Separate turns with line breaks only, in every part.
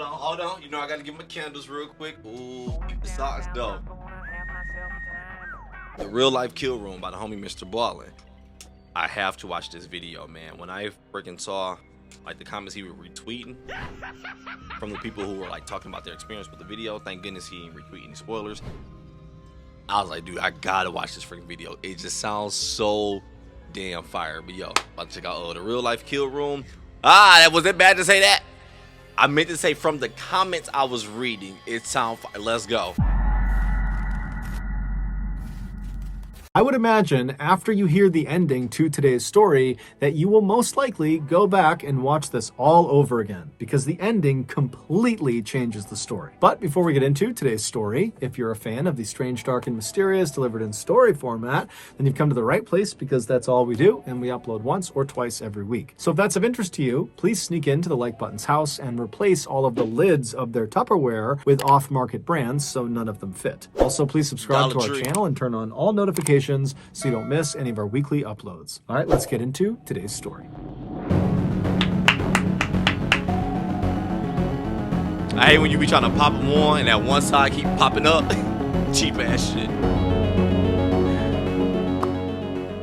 hold on. You know I gotta get my candles real quick. Ooh, keep the socks though. The Real Life Kill Room by the homie MrBallen. I have to watch this video, man. When I freaking saw like the comments he was retweeting from the people who were like talking about their experience with the video, thank goodness he ain't retweeting any spoilers. I was like, dude, I gotta watch this freaking video. It just sounds so damn fire. But yo, about to check out the Real Life Kill Room. That wasn't bad to say that. I meant to say from the comments I was reading, it sounds fire. Let's go.
I would imagine after you hear the ending to today's story that you will most likely go back and watch this all over again because the ending completely changes the story. But before we get into today's story, if you're a fan of the strange, dark, and mysterious delivered in story format, then you've come to the right place because that's all we do and we upload once or twice every week. So if that's of interest to you, please sneak into the like button's house and replace all of the lids of their Tupperware with off-market brands so none of them fit. Also, please subscribe to our channel and turn on all notifications so you don't miss any of our weekly uploads. All right, let's get into today's story.
I hate when you be trying to pop them on and that one side keep popping up. Cheap ass shit.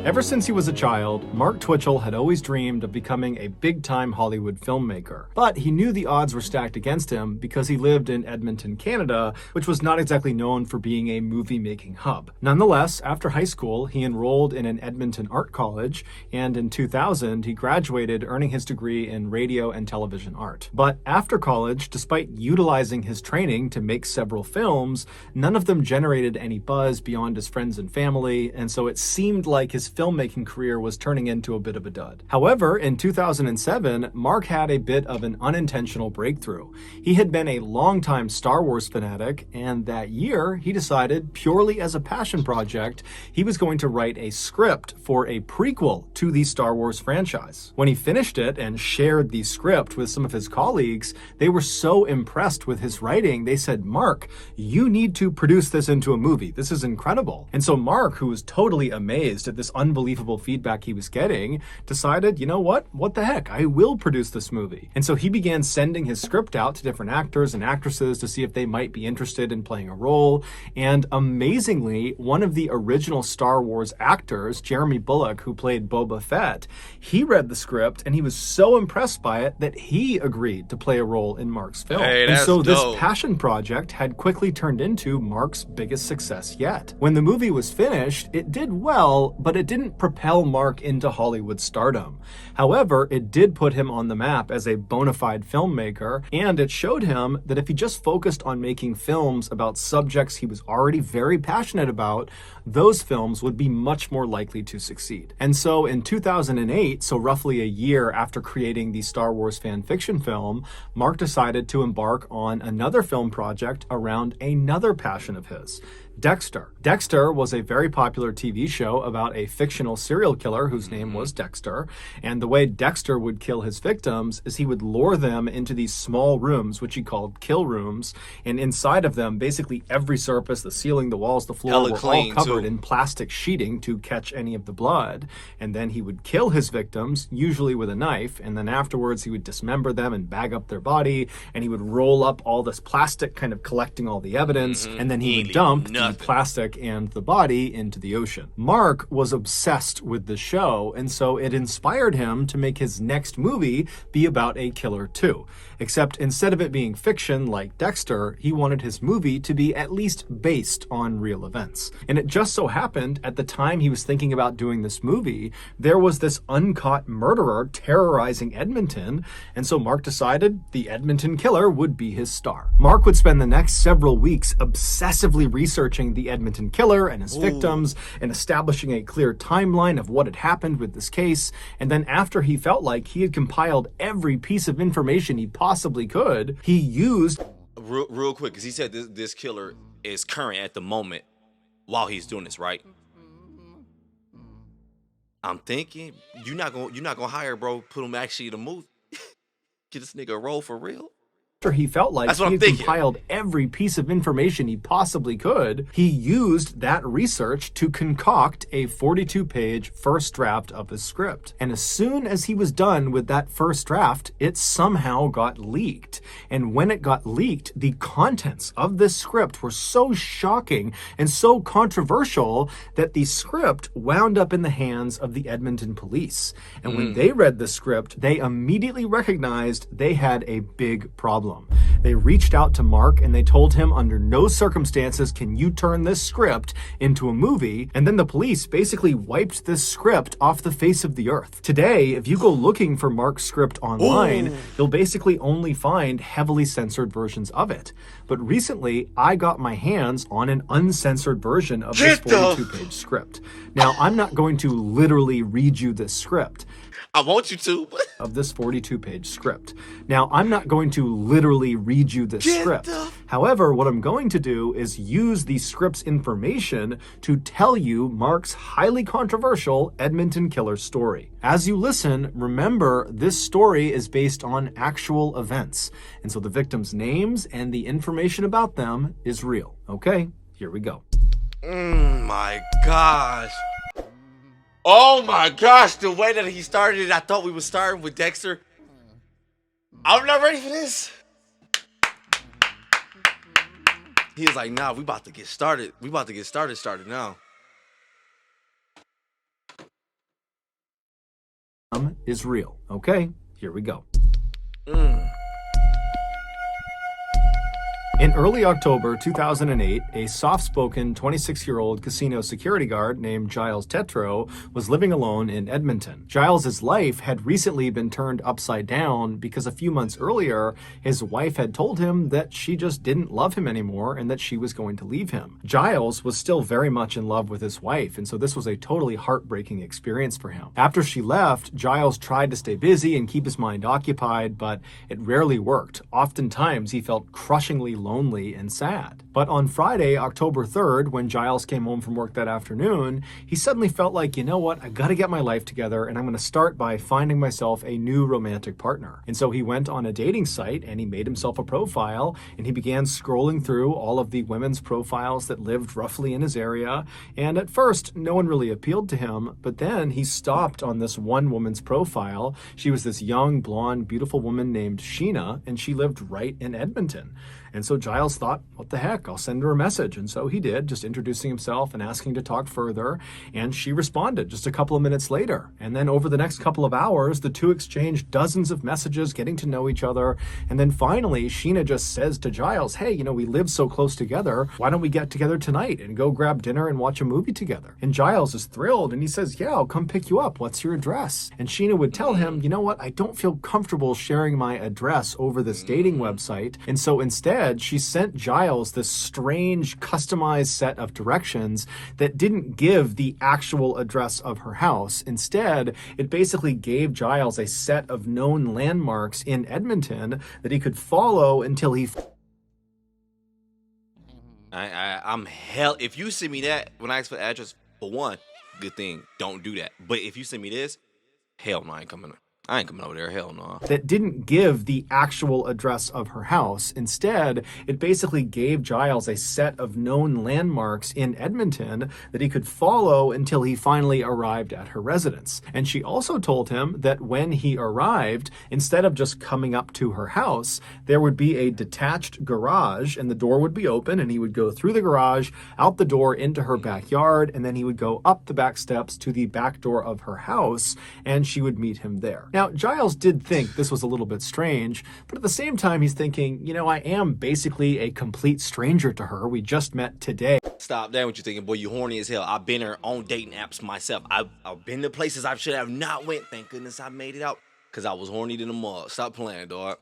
Ever since he was a child, Mark Twitchell had always dreamed of becoming a big-time Hollywood filmmaker. But he knew the odds were stacked against him because he lived in Edmonton, Canada, which was not exactly known for being a movie-making hub. Nonetheless, after high school, he enrolled in an Edmonton art college, and in 2000, he graduated, earning his degree in radio and television art. But after college, despite utilizing his training to make several films, none of them generated any buzz beyond his friends and family, and so it seemed like his filmmaking career was turning into a bit of a dud. However, in 2007, Mark had a bit of an unintentional breakthrough. He had been a longtime Star Wars fanatic, and that year he decided, purely as a passion project, he was going to write a script for a prequel to the Star Wars franchise. When he finished it and shared the script with some of his colleagues, they were so impressed with his writing, they said, "Mark, you need to produce this into a movie. This is incredible." And so Mark, who was totally amazed at this unbelievable feedback he was getting, decided, you know what the heck, I will produce this movie. And so he began sending his script out to different actors and actresses to see if they might be interested in playing a role. And amazingly, one of the original Star Wars actors, Jeremy Bulloch, who played Boba Fett, he read the script and he was so impressed by it that he agreed to play a role in Mark's film.
Hey,
and so this
dope.
passion project had quickly turned into Mark's biggest success yet. When the movie was finished, it did well, but it didn't propel Mark into Hollywood stardom. However, it did put him on the map as a bona fide filmmaker, and it showed him that if he just focused on making films about subjects he was already very passionate about, those films would be much more likely to succeed. And so in 2008, so roughly a year after creating the Star Wars fan fiction film, Mark decided to embark on another film project around another passion of his, Dexter. Dexter was a very popular TV show about a fictional serial killer whose name was Dexter, and the way Dexter would kill his victims is he would lure them into these small rooms, which he called kill rooms, and inside of them, basically every surface, the ceiling, the walls, the floor, were all covered in plastic sheeting to catch any of the blood, and then he would kill his victims, usually with a knife, and then afterwards he would dismember them and bag up their body, and he would roll up all this plastic, kind of collecting all the evidence, and then he would dump the plastic and the body into the ocean. Mark was obsessed with the show, and so it inspired him to make his next movie be about a killer too. Except instead of it being fiction like Dexter, he wanted his movie to be at least based on real events. And it just so happened at the time he was thinking about doing this movie, there was this uncaught murderer terrorizing Edmonton, and so Mark decided the Edmonton killer would be his star. Mark would spend the next several weeks obsessively researching the Edmonton killer and his victims and establishing a clear timeline of what had happened with this case. And then after he felt like he had compiled every piece of information he possibly could, he used...
Real quick, because he said this killer is current at the moment while he's doing this, right? I'm thinking, you're not gonna hire, bro, put him actually in the movie. Get this nigga a role for real?
After he felt like he had compiled every piece of information he possibly could, he used that research to concoct a 42-page first draft of his script. And as soon as he was done with that first draft, it somehow got leaked. And when it got leaked, the contents of this script were so shocking and so controversial that the script wound up in the hands of the Edmonton police. And when they read the script, they immediately recognized they had a big problem. They reached out to Mark and they told him under no circumstances can you turn this script into a movie, and then the police basically wiped this script off the face of the earth. Today, if you go looking for Mark's script online, you'll basically only find heavily censored versions of it. But recently, I got my hands on an uncensored version of this 42-page script. Now, I'm not going to literally read you this script.
I want you to.
Of this 42-page script. Now, I'm not going to literally read you this script. However, what I'm going to do is use the script's information to tell you Mark's highly controversial Edmonton killer story. As you listen, remember this story is based on actual events. And so the victims' names and the information about them is real. Okay, here we go.
My gosh. Oh my gosh, the way that he started it, I thought we were starting with Dexter. I'm not ready for this. He was like, nah, we about to get started. We about to get started now.
Is real. Okay, here we go. In early October 2008, a soft-spoken 26-year-old casino security guard named Giles Tetreault was living alone in Edmonton. Giles's life had recently been turned upside down because a few months earlier, his wife had told him that she just didn't love him anymore and that she was going to leave him. Giles was still very much in love with his wife, and so this was a totally heartbreaking experience for him. After she left, Giles tried to stay busy and keep his mind occupied, but it rarely worked. Oftentimes, he felt crushingly lonely and sad. But on Friday, October 3rd, when Giles came home from work that afternoon, he suddenly felt like, you know what, I gotta get my life together and I'm gonna start by finding myself a new romantic partner. And so he went on a dating site and he made himself a profile and he began scrolling through all of the women's profiles that lived roughly in his area. And at first, no one really appealed to him, but then he stopped on this one woman's profile. She was this young, blonde, beautiful woman named Sheena, and she lived right in Edmonton. And so Giles thought, what the heck, I'll send her a message. And so he did, just introducing himself and asking to talk further. And she responded just a couple of minutes later. And then over the next couple of hours, the two exchanged dozens of messages, getting to know each other. And then finally, Sheena just says to Giles, hey, you know, we live so close together. Why don't we get together tonight and go grab dinner and watch a movie together? And Giles is thrilled and he says, yeah, I'll come pick you up. What's your address? And Sheena would tell him, you know what, I don't feel comfortable sharing my address over this dating website. And so instead, she sent Giles this strange customized set of directions that didn't give the actual address of her house. Instead, it basically gave Giles a set of known landmarks in Edmonton that he could follow until he...
I'm hell. If you send me that, when I ask for the address, for one, good thing, don't do that. But if you send me this, hell no, I ain't coming over there, hell no.
That didn't give the actual address of her house. Instead, it basically gave Giles a set of known landmarks in Edmonton that he could follow until he finally arrived at her residence. And she also told him that when he arrived, instead of just coming up to her house, there would be a detached garage and the door would be open and he would go through the garage, out the door into her backyard, and then he would go up the back steps to the back door of her house and she would meet him there. Now, Giles did think this was a little bit strange, but at the same time, he's thinking, you know, I am basically a complete stranger to her. We just met today.
Stop that, what you thinking, boy, you horny as hell. I've been there on dating apps myself. I've been to places I should have not went. Thank goodness I made it out, because I was horny than a mug. Stop playing, dog.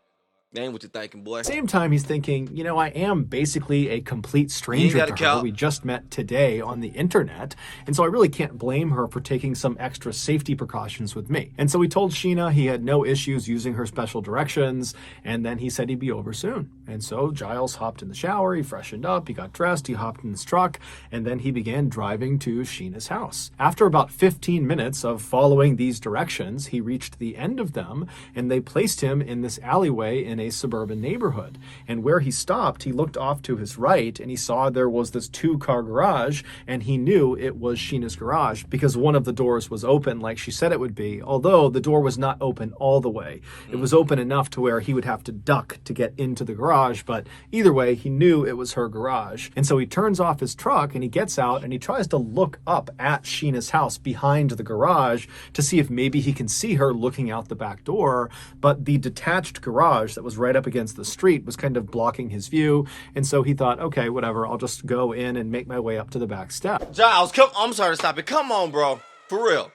That ain't what you're thinking, boy.
Same time, he's thinking, you know, I am basically a complete stranger to her. We just met today on the internet, and so I really can't blame her for taking some extra safety precautions with me. And so he told Sheena he had no issues using her special directions, and then he said he'd be over soon. And so Giles hopped in the shower, he freshened up, he got dressed, he hopped in his truck, and then he began driving to Sheena's house. After about 15 minutes of following these directions, he reached the end of them, and they placed him in this alleyway in in a suburban neighborhood. And where he stopped, he looked off to his right and he saw there was this 2-car garage, and he knew it was Sheena's garage because one of the doors was open like she said it would be, although the door was not open all the way. It was open enough to where he would have to duck to get into the garage, but either way, he knew it was her garage. And so he turns off his truck and he gets out and he tries to look up at Sheena's house behind the garage to see if maybe he can see her looking out the back door, but the detached garage that was right up against the street was kind of blocking his view, and so he thought, okay, whatever, I'll just go in and make my way up to the back step.
Giles, I'm sorry to stop it. Come on, bro. For real.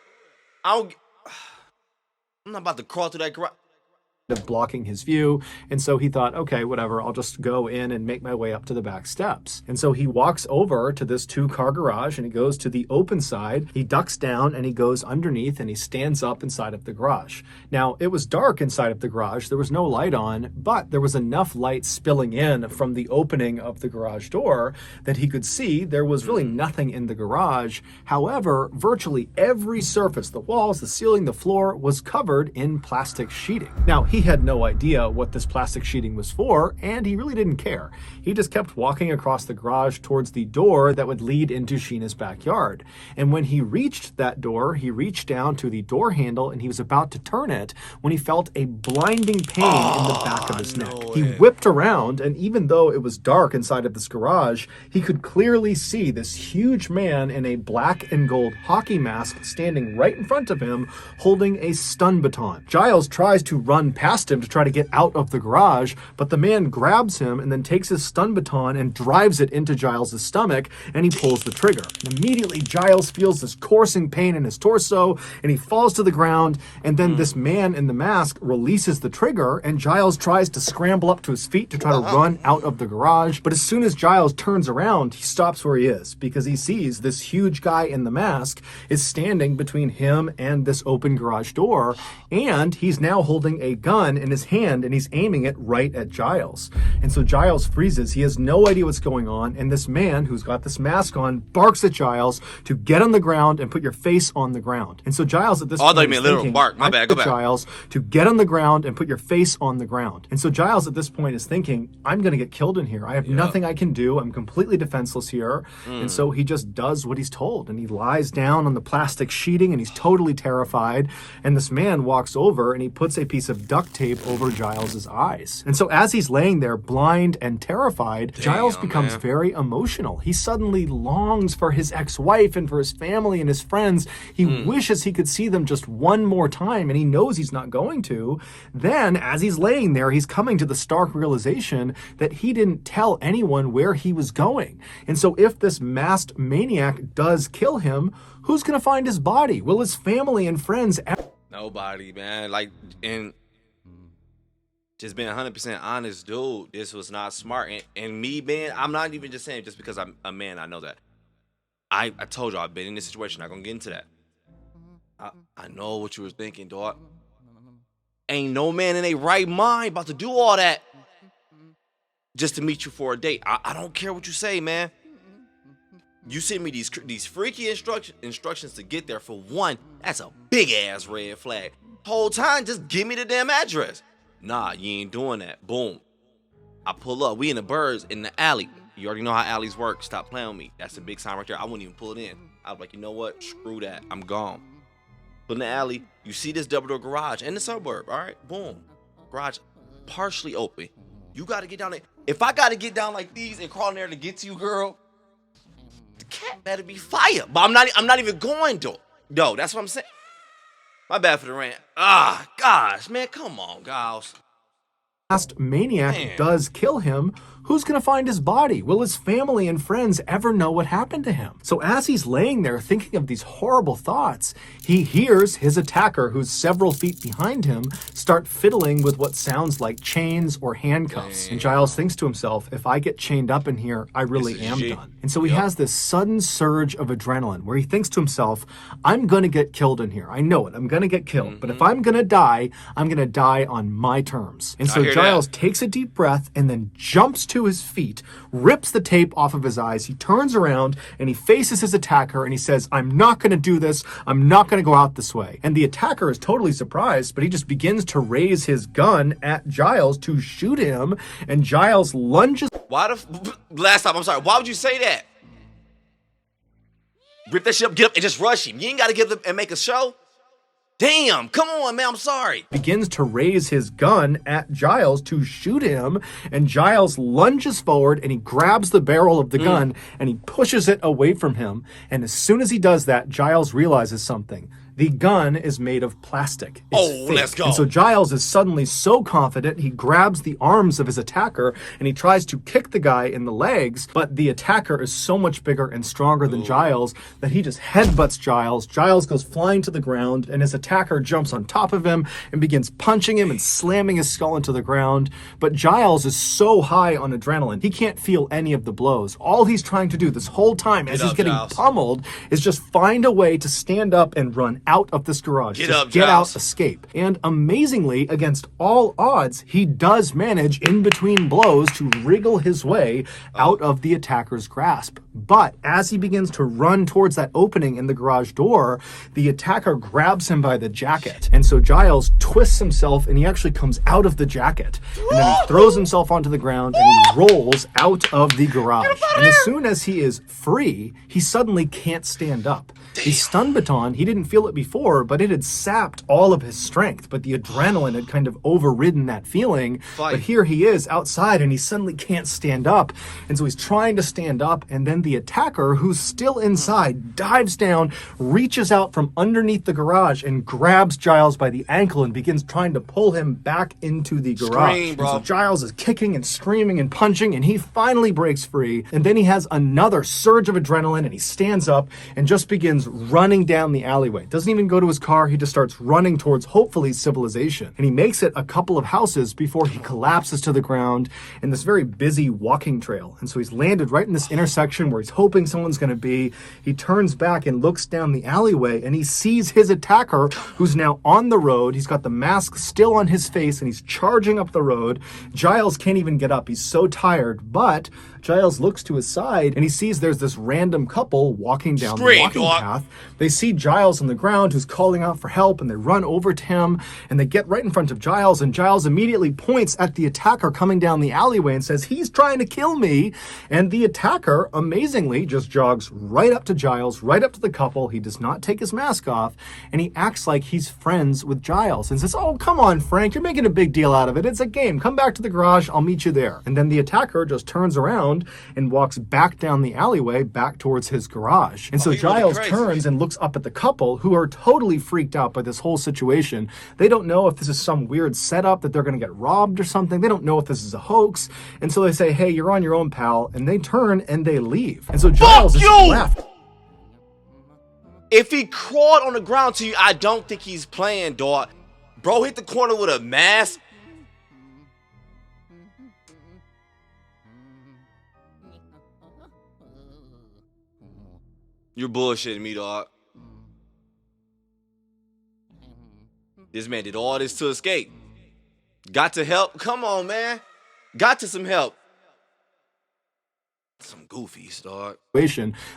I'm not about to crawl through that garage.
Of blocking his view, and so he thought, okay, whatever, I'll just go in and make my way up to the back steps. And so he walks over to this 2-car garage and he goes to the open side, he ducks down and he goes underneath and he stands up inside of the garage. Now, it was dark inside of the garage, there was no light on, but there was enough light spilling in from the opening of the garage door that he could see there was really nothing in the garage. However, virtually every surface, the walls, the ceiling, the floor, was covered in plastic sheeting. Now, he had no idea what this plastic sheeting was for, and he really didn't care. He just kept walking across the garage towards the door that would lead into Sheena's backyard. And when he reached that door, he reached down to the door handle and he was about to turn it when he felt a blinding pain in the back of his neck. He whipped around, and even though it was dark inside of this garage, he could clearly see this huge man in a black and gold hockey mask standing right in front of him holding a stun baton. Giles tries to run past him to try to get out of the garage, but the man grabs him and then takes his stun baton and drives it into Giles' stomach, and he pulls the trigger. And immediately Giles feels this coursing pain in his torso and he falls to the ground, and then this man in the mask releases the trigger and Giles tries to scramble up to his feet to try to run out of the garage. But as soon as Giles turns around, he stops where he is because he sees this huge guy in the mask is standing between him and this open garage door, and he's now holding a gun in his hand and he's aiming it right at Giles. And so Giles freezes. He has no idea what's going on, and this man who's got this mask on barks at Giles to get on the ground and put your face on the ground. And so Giles at this point is thinking,
bark. My bad. Go back.
Giles to get on the ground and put your face on the ground. And so Giles at this point is thinking, I'm going to get killed in here. I have nothing I can do. I'm completely defenseless here. And so he just does what he's told, and he lies down on the plastic sheeting and he's totally terrified. And this man walks over and he puts a piece of duct tape over Giles's eyes. And so as he's laying there blind and terrified, Giles becomes very emotional. He suddenly longs for his ex-wife and for his family and his friends. He wishes he could see them just one more time, and he knows he's not going to. Then, as he's laying there, he's coming to the stark realization that he didn't tell anyone where he was going. And so if this masked maniac does kill him, who's going to find his body? Will his family and friends ever?
Nobody, man. Like, and just being 100% honest, dude, this was not smart. And me, man, I'm not even just saying just because I'm a man, I know that. I told you I've been in this situation. I'm not gonna get into that. I know what you were thinking, dog. Ain't no man in their right mind about to do all that just to meet you for a date. I don't care what you say, man. You send me these freaky instructions to get there. For one, that's a big ass red flag. Whole time, just give me the damn address. Nah, you ain't doing that. Boom. I pull up. We in the birds in the alley. You already know how alleys work. Stop playing with me. That's a big sign right there. I wouldn't even pull it in. I was like, you know what? Screw that. I'm gone. But in the alley, you see this double-door garage in the suburb. All right, boom. Garage partially open. You got to get down there. If I got to get down like these and crawl in there to get to you, girl, the cat better be fire. But I'm not even going to. No, that's what I'm saying. My bad for the rant. Ah, gosh, man, come on, Giles.
Masked maniac does kill him, who's going to find his body? Will his family and friends ever know what happened to him? So as he's laying there thinking of these horrible thoughts, he hears his attacker, who's several feet behind him, start fiddling with what sounds like chains or handcuffs. And Giles thinks to himself, if I get chained up in here, I really am done. And so he has this sudden surge of adrenaline where he thinks to himself, I'm going to get killed in here. I know it. I'm going to get killed. But if I'm going to die, I'm going to die on my terms. And so Giles takes a deep breath and then jumps to his feet, rips the tape off of his eyes. He turns around and he faces his attacker and he says, "I'm not going to do this. I'm not going to go out this way." And the attacker is totally surprised, but he just begins to raise his gun at Giles to shoot him, and Giles lunges.
Last time, I'm sorry, why would you say that? Rip that shit up, get up, and just rush him. You ain't got to give them and make a show. Damn, come on, man, I'm sorry.
Begins to raise his gun at Giles to shoot him, and Giles lunges forward and he grabs the barrel of the gun and he pushes it away from him. And as soon as he does that, Giles realizes something. The gun is made of plastic. It's fake.
Let's go.
And so Giles is suddenly so confident, he grabs the arms of his attacker and he tries to kick the guy in the legs, but the attacker is so much bigger and stronger than Giles that he just headbutts Giles. Giles goes flying to the ground and his attacker jumps on top of him and begins punching him and slamming his skull into the ground. But Giles is so high on adrenaline, he can't feel any of the blows. All he's trying to do this whole time as he's getting pummeled is just find a way to stand up and run out of this garage. Get out, escape. And amazingly, against all odds, he does manage in between blows to wriggle his way out of the attacker's grasp. But as he begins to run towards that opening in the garage door, the attacker grabs him by the jacket. And so Giles twists himself and he actually comes out of the jacket. And then he throws himself onto the ground and he rolls out of the garage. And as soon as he is free, he suddenly can't stand up. The stun baton, he didn't feel it before, but it had sapped all of his strength. But the adrenaline had kind of overridden that feeling. But here he is outside and he suddenly can't stand up. And so he's trying to stand up, and then the attacker, who's still inside, dives down, reaches out from underneath the garage and grabs Giles by the ankle and begins trying to pull him back into the garage.
Scream, bro.
And so Giles is kicking and screaming and punching, and he finally breaks free. And then he has another surge of adrenaline and he stands up and just begins running down the alleyway. Doesn't even go to his car. He just starts running towards, hopefully, civilization. And he makes it a couple of houses before he collapses to the ground in this very busy walking trail. And so he's landed right in this intersection where he's hoping someone's going to be. He turns back and looks down the alleyway and he sees his attacker, who's now on the road. He's got the mask still on his face and he's charging up the road. Giles can't even get up. He's so tired, but Giles looks to his side and he sees there's this random couple walking down the walking path. They see Giles on the ground who's calling out for help, and they run over to him and they get right in front of Giles, and Giles immediately points at the attacker coming down the alleyway and says, "He's trying to kill me." And the attacker amazingly just jogs right up to Giles, right up to the couple. He does not take his mask off and he acts like he's friends with Giles and says, "Oh, come on, Frank, you're making a big deal out of it. It's a game. Come back to the garage. I'll meet you there." And then the attacker just turns around and walks back down the alleyway back towards his garage. And so Giles turns and looks up at the couple, who are totally freaked out by this whole situation. They don't know if this is some weird setup that they're going to get robbed or something. They don't know if this is a hoax. And so they say, "Hey, you're on your own, pal." And they turn and they leave. And so Giles is left.
If he crawled on the ground to you, I don't think he's playing, dog. Bro hit the corner with a mask. You're bullshitting me, dog. This man did all this to escape. Got to help? Come on, man. Got to some help. Some goofies, dog.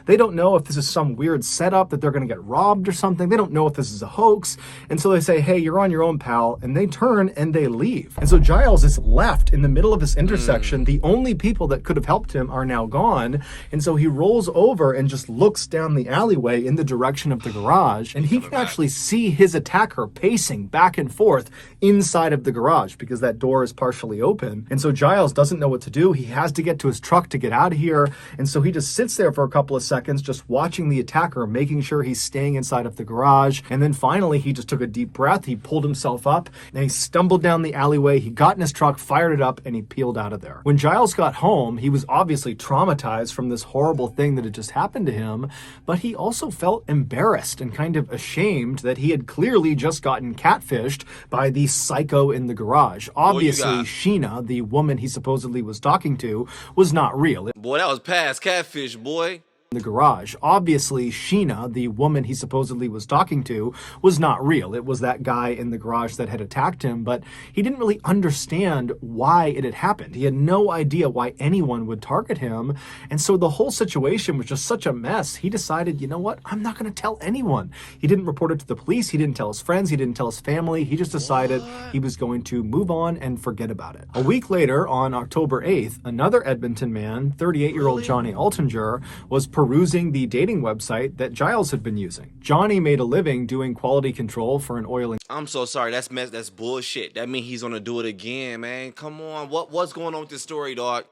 They don't know if this is some weird setup that they're going to get robbed or something. They don't know if this is a hoax. And so they say, "Hey, you're on your own, pal." And they turn and they leave. And so Giles is left in the middle of this intersection. The only people that could have helped him are now gone. And so he rolls over and just looks down the alleyway in the direction of the garage. And he can actually see his attacker pacing back and forth inside of the garage because that door is partially open. And so Giles doesn't know what to do. He has to get to his truck to get out of here. And so he just sits there for a couple of seconds, just watching the attacker, making sure he's staying inside of the garage. And then finally, he just took a deep breath. He pulled himself up and he stumbled down the alleyway. He got in his truck, fired it up, and he peeled out of there. When Giles got home, he was obviously traumatized from this horrible thing that had just happened to him, but he also felt embarrassed and kind of ashamed that he had clearly just gotten catfished by the psycho in the garage. Obviously, Sheena, the woman he supposedly was talking to, was not real.
Boy, that was past catfish, boy.
the garage. Obviously, Sheena, the woman he supposedly was talking to, was not real. It was that guy in the garage that had attacked him, but he didn't really understand why it had happened. He had no idea why anyone would target him, and so the whole situation was just such a mess. He decided, you know what, I'm not going to tell anyone. He didn't report it to the police, he didn't tell his friends, he didn't tell his family. He just decided he was going to move on and forget about it. A week later, on October 8th, another Edmonton man, 38-year-old Johnny Altinger, was perusing the dating website that Giles had been using. Johnny made a living doing quality control for an oil and
I'm so sorry. That's bullshit. That means he's gonna do it again, man. Come on. What's going on with this story, dog?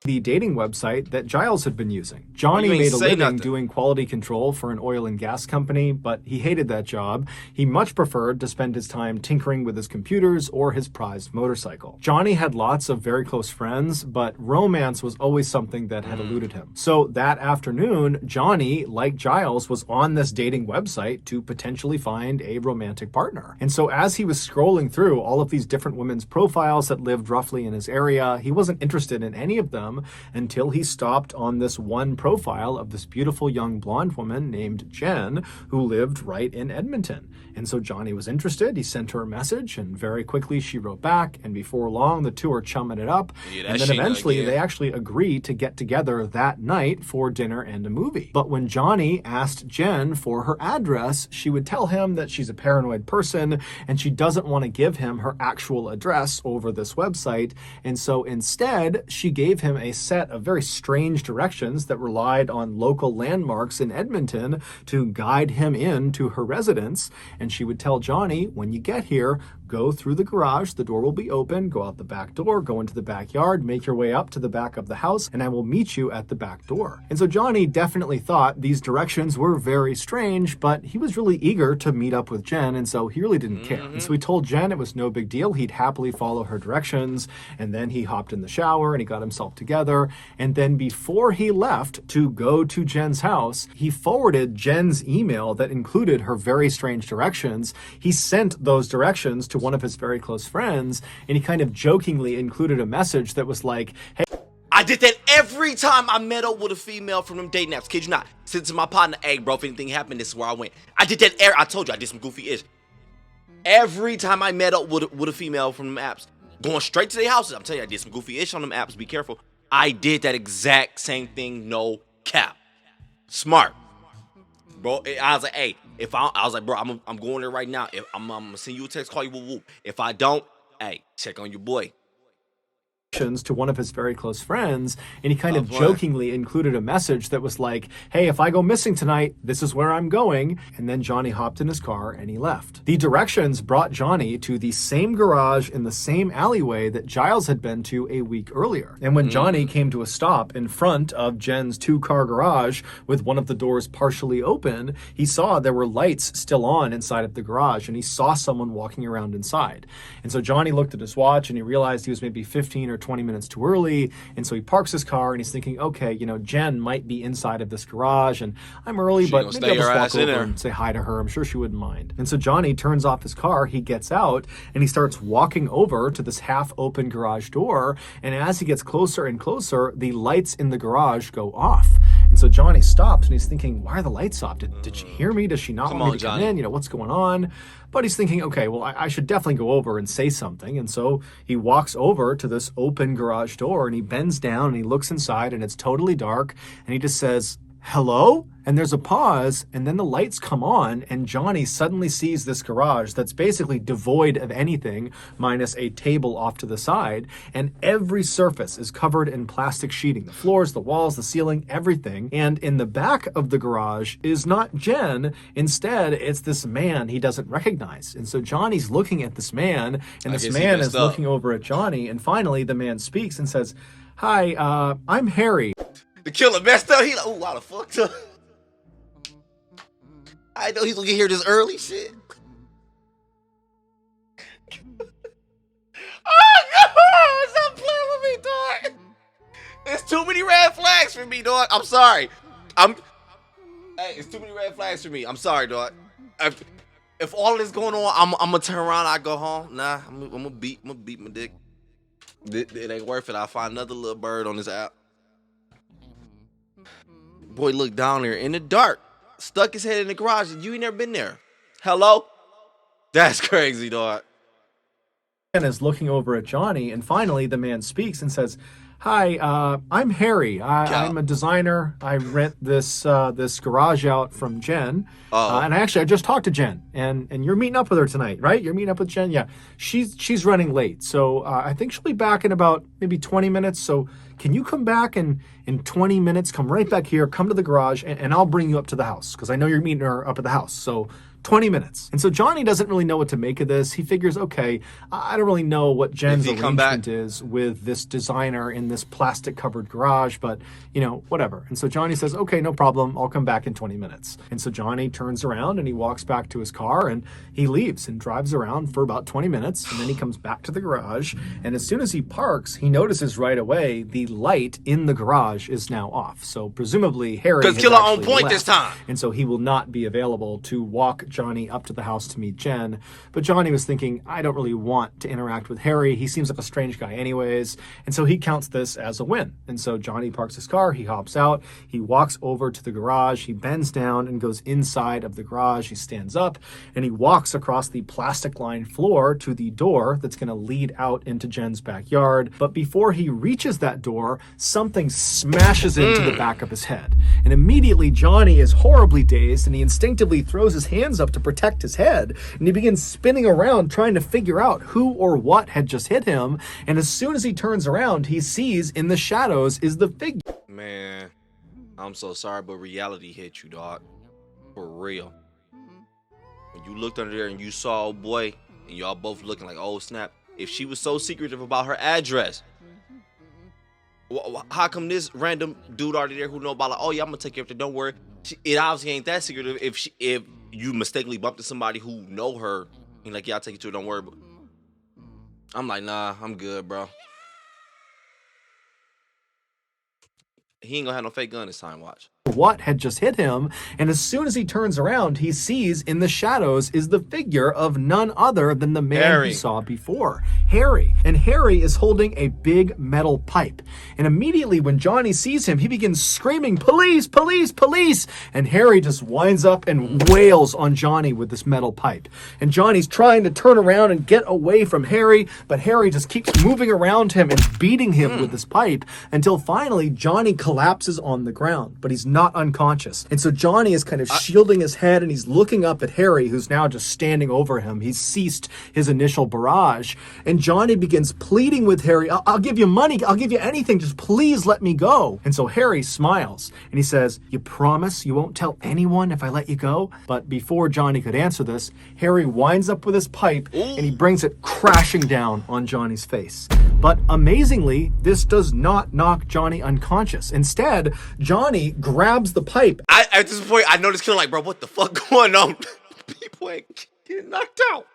the dating website that Giles had been using. Johnny made a living doing quality control for an oil and gas company, but he hated that job. He much preferred to spend his time tinkering with his computers or his prized motorcycle. Johnny had lots of very close friends, but romance was always something that had eluded him. So that afternoon, Johnny, like Giles, was on this dating website to potentially find a romantic partner. And so as he was scrolling through all of these different women's profiles that lived roughly in his area, he wasn't interested in any of them until he stopped on this one profile of this beautiful young blonde woman named Jen, who lived right in Edmonton. And so Johnny was interested. He sent her a message, and very quickly she wrote back, and before long the two are chumming it up. And then eventually they actually agree to get together that night for dinner and a movie. But when Johnny asked Jen for her address, she would tell him that she's a paranoid person and she doesn't want to give him her actual address over this website. And so instead, she gave him a set of very strange directions that relied on local landmarks in Edmonton to guide him into her residence. And she would tell Johnny, when you get here, go through the garage, the door will be open, go out the back door, go into the backyard, make your way up to the back of the house, and I will meet you at the back door. And so Johnny definitely thought these directions were very strange, but he was really eager to meet up with Jen, and so he really didn't care. And so he told Jen it was no big deal, he'd happily follow her directions, and then he hopped in the shower and he got himself together, and then before he left to go to Jen's house, he forwarded Jen's email that included her very strange directions. He sent those directions to one of his very close friends, and he kind of jokingly included a message that was like, hey,
I did that every time I met up with a female from them dating apps. Kid you not. Said to my partner, hey, bro, if anything happened, this is where I went. I did that. I told you I did some goofy ish. Every time I met up with a female from them apps, going straight to their houses. I'm telling you, I did some goofy ish on them apps. Be careful. I did that exact same thing. No cap. Smart. Bro, I was like, hey, I was like, bro, I'm going there right now. If I'm gonna send you a text, call you, whoop, whoop. If I don't, hey, check on your boy.
To one of his very close friends, and he kind of jokingly included a message that was like, hey, if I go missing tonight, this is where I'm going. And then Johnny hopped in his car and he left. The directions brought Johnny to the same garage in the same alleyway that Giles had been to a week earlier. And when Johnny came to a stop in front of Jen's 2-car garage with one of the doors partially open, he saw there were lights still on inside of the garage, and he saw someone walking around inside. And so Johnny looked at his watch and he realized he was maybe 15 or 20 minutes too early, and so he parks his car and he's thinking, okay, you know, Jen might be inside of this garage and I'm early, but maybe I'll just walk over and say hi to her. I'm sure she wouldn't mind. And so Johnny turns off his car, he gets out, and he starts walking over to this half-open garage door, and as he gets closer and closer, the lights in the garage go off. And so Johnny stops and he's thinking, why are the lights off? Did she hear me? Does she not want me to come in? You know, what's going on? But he's thinking, okay, well, I should definitely go over and say something. And so he walks over to this open garage door and he bends down and he looks inside and it's totally dark. And he just says, hello? And there's a pause, and then the lights come on, and Johnny suddenly sees this garage that's basically devoid of anything, minus a table off to the side, and every surface is covered in plastic sheeting. The floors, the walls, the ceiling, everything. And in the back of the garage is not Jen. Instead, it's this man he doesn't recognize. And so Johnny's looking at this man, and this man is looking over at Johnny, and finally the man speaks and says, hi, I'm Harry.
The killer messed up. He like, oh, why the fuck up? I know he's gonna get here this early, shit. Oh, God! Stop playing with me, dog. There's too many red flags for me, dog. I'm sorry. Hey, it's too many red flags for me. I'm sorry, dog. If all of this going on, I'm gonna turn around. I go home. Nah, I'm gonna beat my dick. It ain't worth it. I'll find another little bird on this app. Boy looked down there in the dark, stuck his head in the garage. You ain't never been there. Hello? That's crazy, dog.
And is looking over at Johnny, and finally the man speaks and says, "Hi, I'm Harry. I'm a designer. I rent this this garage out from Jen. And I just talked to Jen, and you're meeting up with her tonight, right? You're meeting up with Jen. Yeah, she's running late, so I think she'll be back in about maybe 20 minutes. So can you come back in 20 minutes? Come right back here. Come to the garage, and I'll bring you up to the house because I know you're meeting her up at the house. So." 20 minutes. And so Johnny doesn't really know what to make of this. He figures, okay, I don't really know what Jen's arrangement is with this designer in this plastic covered garage, but whatever. And so Johnny says, okay, no problem. I'll come back in 20 minutes. And so Johnny turns around and he walks back to his car and he leaves and drives around for about 20 minutes. And then he comes back to the garage. And as soon as he parks, he notices right away the light in the garage is now off. So presumably Harry has
Killer on
actually
point
left.
This time.
And so he will not be available to walk Johnny up to the house to meet Jen. But Johnny was thinking, I don't really want to interact with Harry. He seems like a strange guy anyways. And so he counts this as a win. And so Johnny parks his car, he hops out, he walks over to the garage, he bends down and goes inside of the garage. He stands up and he walks across the plastic lined floor to the door that's going to lead out into Jen's backyard. But before he reaches that door, something smashes into the back of his head. And immediately Johnny is horribly dazed and he instinctively throws his hands up to protect his head, and he begins spinning around trying to figure out who or what had just hit him. And as soon as he turns around, he sees in the shadows is the figure.
Man, I'm so sorry, but reality hit you, dog. For real. When you looked under there and you saw old boy, and y'all both looking like, oh snap, if she was so secretive about her address, how come this random dude already there who know about, like, oh yeah, I'm gonna take care of it, don't worry. It obviously ain't that secretive if you mistakenly bumped into somebody who know her and like, yeah, I'll take you to it, don't worry. But I'm like, nah, I'm good, bro. He ain't gonna have no fake gun this time, watch.
What had just hit him, and as soon as he turns around, he sees in the shadows is the figure of none other than the man he saw before, Harry. And Harry is holding a big metal pipe. And immediately when Johnny sees him, he begins screaming, police, police, police! And Harry just winds up and wails on Johnny with this metal pipe. And Johnny's trying to turn around and get away from Harry, but Harry just keeps moving around him and beating him with this pipe until finally Johnny collapses on the ground, but he's not unconscious. And so Johnny is kind of shielding his head and he's looking up at Harry, who's now just standing over him. He's ceased his initial barrage. And Johnny begins pleading with Harry, I'll give you money, I'll give you anything, just please let me go. And so Harry smiles and he says, you promise you won't tell anyone if I let you go? But before Johnny could answer this, Harry winds up with his pipe and he brings it crashing down on Johnny's face. But amazingly, this does not knock Johnny unconscious. Instead, Johnny grabs the pipe.
At this point, I noticed Killer like, bro, what the fuck going on? People ain't getting knocked out.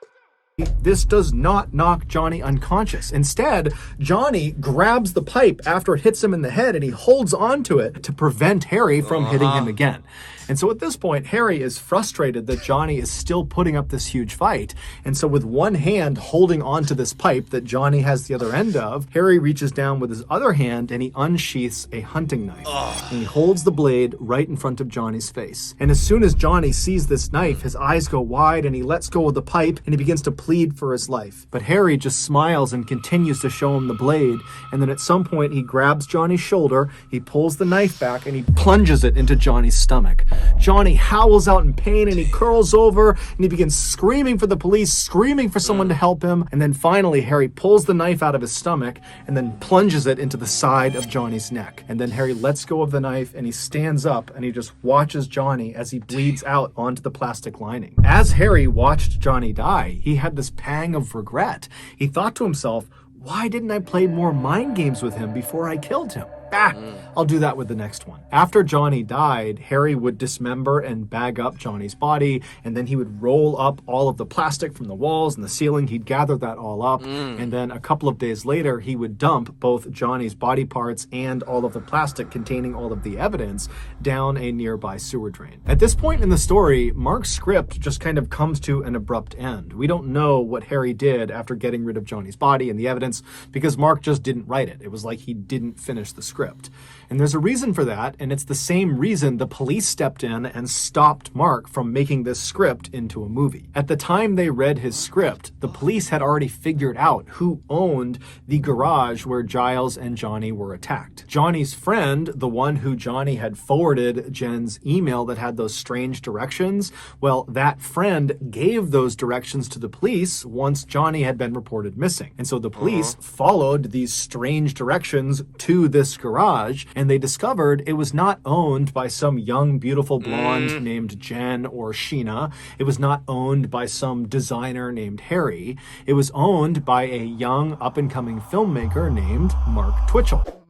This does not knock Johnny unconscious. Instead, Johnny grabs the pipe after it hits him in the head and he holds onto it to prevent Harry from hitting him again. And so at this point, Harry is frustrated that Johnny is still putting up this huge fight. And so with one hand holding onto this pipe that Johnny has the other end of, Harry reaches down with his other hand and he unsheaths a hunting knife. And he holds the blade right in front of Johnny's face. And as soon as Johnny sees this knife, his eyes go wide and he lets go of the pipe and he begins to plead for his life. But Harry just smiles and continues to show him the blade. And then at some point, he grabs Johnny's shoulder, he pulls the knife back and he plunges it into Johnny's stomach. Johnny howls out in pain and he curls over and he begins screaming for the police, screaming for someone to help him. And then finally, Harry pulls the knife out of his stomach and then plunges it into the side of Johnny's neck. And then Harry lets go of the knife and he stands up and he just watches Johnny as he bleeds out onto the plastic lining. As Harry watched Johnny die, he had this pang of regret. He thought to himself, why didn't I play more mind games with him before I killed him? I'll do that with the next one. After Johnny died, Harry would dismember and bag up Johnny's body, and then he would roll up all of the plastic from the walls and the ceiling. He'd gather that all up, and then a couple of days later, he would dump both Johnny's body parts and all of the plastic containing all of the evidence down a nearby sewer drain. At this point in the story, Mark's script just kind of comes to an abrupt end. We don't know what Harry did after getting rid of Johnny's body and the evidence because Mark just didn't write it. It was like he didn't finish the script. script. And there's a reason for that, and it's the same reason the police stepped in and stopped Mark from making this script into a movie. At the time they read his script, the police had already figured out who owned the garage where Giles and Johnny were attacked. Johnny's friend, the one who Johnny had forwarded Jen's email that had those strange directions, well, that friend gave those directions to the police once Johnny had been reported missing. And so the police followed these strange directions to this garage, and they discovered it was not owned by some young, beautiful blonde named Jen or Sheena. It was not owned by some designer named Harry. It was owned by a young, up-and-coming filmmaker named Mark Twitchell.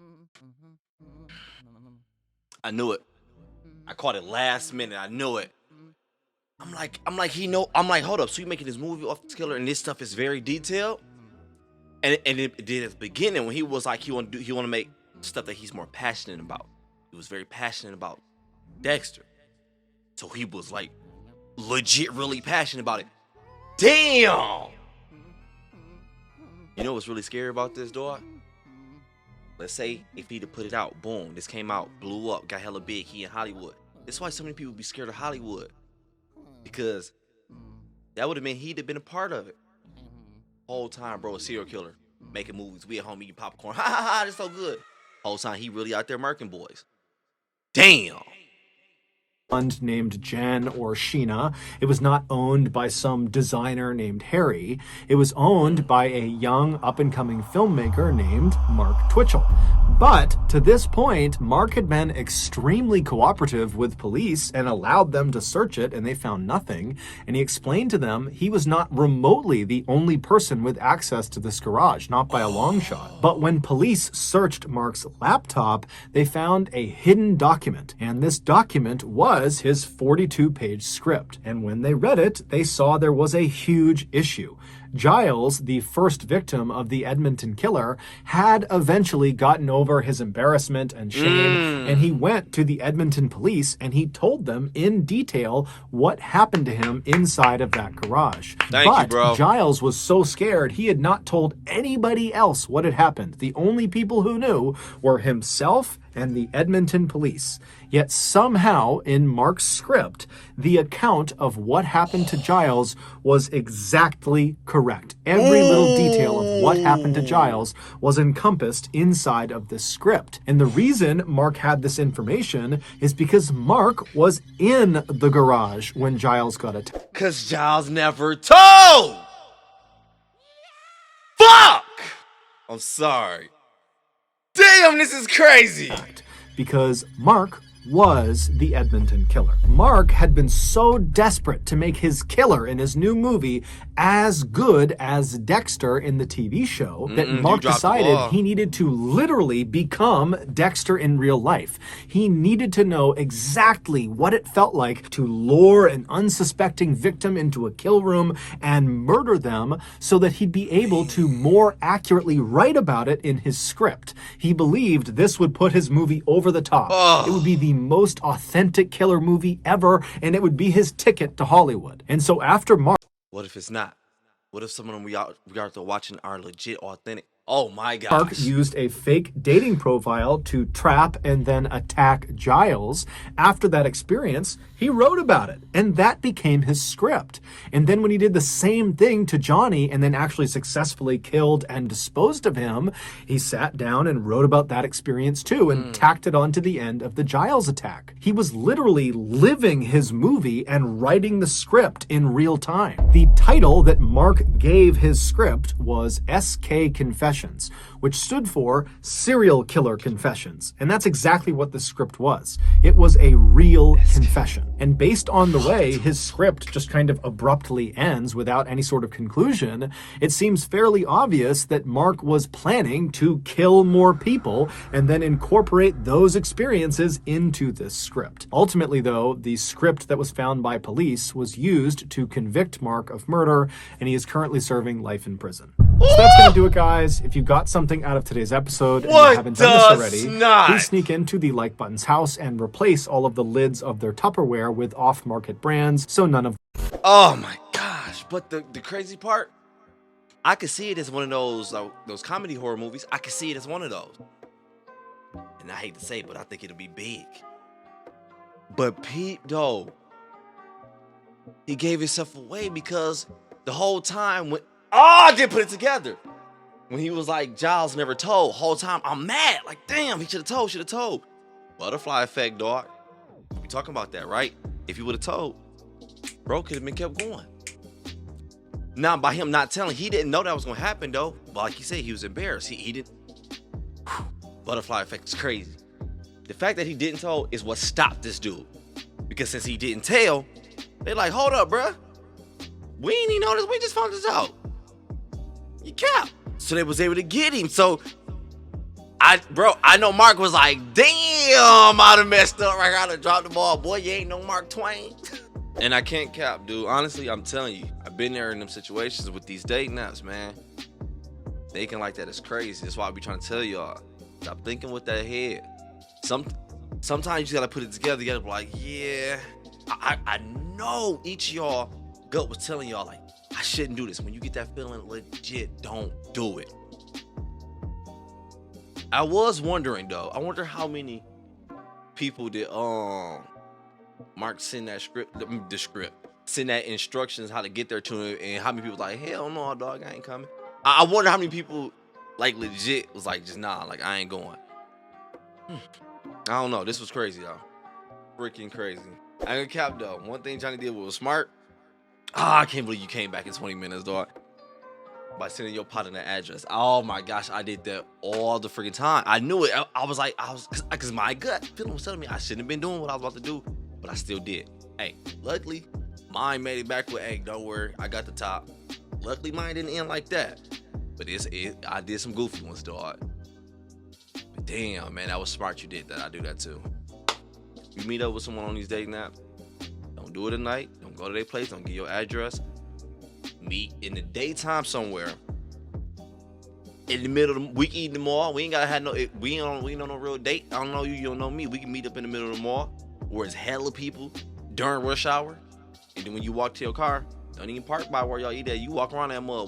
I knew it. I caught it last minute. I knew it. I'm like, hold up. So you're making this movie off this killer, and this stuff is very detailed. And it did at the beginning when he was like, he want to make stuff that he's more passionate about. He was very passionate about Dexter, so he was like legit really passionate about it. Damn. You know what's really scary about this, dog? Let's say if he'd have put it out, boom, this came out, blew up, got hella big, he in Hollywood. That's why so many people be scared of Hollywood, because that would have meant he'd have been a part of it. Whole time, bro, a serial killer making movies. We at home eating popcorn. Ha ha ha, that's so good. Whole time he really out there murking boys. Damn.
Named Jen or Sheena. It was not owned by some designer named Harry. It was owned by a young, up-and-coming filmmaker named Mark Twitchell. But to this point, Mark had been extremely cooperative with police and allowed them to search it, and they found nothing. And he explained to them he was not remotely the only person with access to this garage, not by a long shot. But when police searched Mark's laptop, they found a hidden document, and this document was his 42-page script. And when they read it, they saw there was a huge issue. Giles, the first victim of the Edmonton killer, had eventually gotten over his embarrassment and shame, and he went to the Edmonton police and he told them in detail what happened to him inside of that garage.
Thank you, bro.
Giles was so scared he had not told anybody else what had happened. The only people who knew were himself and the Edmonton police. Yet somehow, in Mark's script, the account of what happened to Giles was exactly correct. Every little detail of what happened to Giles was encompassed inside of this script. And the reason Mark had this information is because Mark was in the garage when Giles got attacked.
Cause Giles never told! Fuck! I'm sorry. Damn, this is crazy!
Because Mark was the Edmonton killer. Mark had been so desperate to make his killer in his new movie as good as Dexter in the TV show that Mark decided he needed to literally become Dexter in real life. He needed to know exactly what it felt like to lure an unsuspecting victim into a kill room and murder them so that he'd be able to more accurately write about it in his script. He believed this would put his movie over the top. It would be the most authentic killer movie ever, and it would be his ticket to Hollywood. And so after Mark...
What if it's not? What if someone we are watching are legit authentic? Oh my gosh.
Mark used a fake dating profile to trap and then attack Giles. After that experience, he wrote about it, and that became his script. And then when he did the same thing to Johnny and then actually successfully killed and disposed of him, he sat down and wrote about that experience too and tacked it onto the end of the Giles attack. He was literally living his movie and writing the script in real time. The title that Mark gave his script was SK Confessions, which stood for Serial Killer Confessions. And that's exactly what the script was. It was a real confession. And based on the way his script just kind of abruptly ends without any sort of conclusion, it seems fairly obvious that Mark was planning to kill more people and then incorporate those experiences into this script. Ultimately, though, the script that was found by police was used to convict Mark of murder, and he is currently serving life in prison. So that's going to do it, guys. If you got something out of today's episode and you haven't done this already, please sneak into the like button's house and replace all of the lids of their Tupperware with off-market brands so none of...
Oh my gosh. But the crazy part, I could see it as one of those comedy horror movies. I could see it as one of those. And I hate to say it, but I think it'll be big. But Pete, though, he gave himself away because the whole time when I didn't put it together. When he was like, Giles never told, whole time I'm mad. Like, damn, he should have told. Butterfly effect, dog. We talking about that, right? If he would have told, bro could have been kept going. Now, by him not telling, he didn't know that was gonna happen though. But like you said, he was embarrassed. He didn't. Butterfly effect is crazy. The fact that he didn't tell is what stopped this dude. Because since he didn't tell, they like, hold up, bruh. We ain't even know this. We just found this out. You cap. So they was able to get him. So I know Mark was like, damn, I done messed up right here. I done dropped the ball. Boy, you ain't no Mark Twain. And I can't cap, dude. Honestly, I'm telling you, I've been there in them situations with these dating apps, man. Thinking like that is crazy. That's why I be trying to tell y'all. Stop thinking with that head. Sometimes you just gotta put it together. You gotta be like, yeah. I know each of y'all gut was telling y'all like, I shouldn't do this. When you get that feeling, legit, don't do it. I was wondering though. I wonder how many people did Mark send that send that instructions how to get there to him, and how many people like, hell no, dog, I ain't coming. I wonder how many people like legit was like, just nah, like I ain't going. I don't know. This was crazy, y'all. Freaking crazy. I ain't gonna cap though. One thing Johnny did was smart. I can't believe you came back in 20 minutes, dog. By sending your partner the address. Oh my gosh, I did that all the freaking time. I knew it. I was cause my gut feeling was telling me I shouldn't have been doing what I was about to do, but I still did. Hey, luckily, mine made it back with, hey, don't worry, I got the top. Luckily, mine didn't end like that. But I did some goofy ones, dog. But damn, man, that was smart you did that. I do that too. You meet up with someone on these dating apps, don't do it at night. Don't go to their place. Don't give your address. Meet in the daytime somewhere. In the middle of the we can eat in the mall. We ain't gotta have we ain't on no real date. I don't know you, you don't know me. We can meet up in the middle of the mall where it's hella people during rush hour. And then when you walk to your car, don't even park by where y'all eat at. You walk around that mall,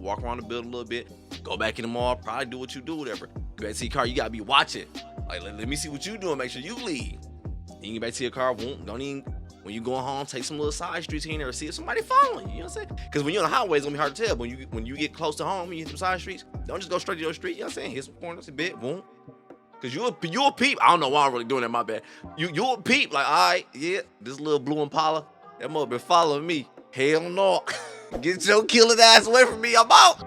walk around the building a little bit, go back in the mall, probably do what you do, whatever. Go back to your car, you gotta be watching. Like, let me see what you doing, make sure you leave. Then you get back to your car, don't even, when you going home, take some little side streets here and there, see if somebody following you, you know what I'm saying? Because when you're on the highway, it's gonna be hard to tell. But when you get close to home and you hit some side streets, don't just go straight to your street, you know what I'm saying? Hit some corners a bit, boom. Because you'll peep. I don't know why I'm really doing that, my bad. You'll peep, like, all right, yeah, this little blue Impala, that mother been following me. Hell no. Get your killing ass away from me, I'm out.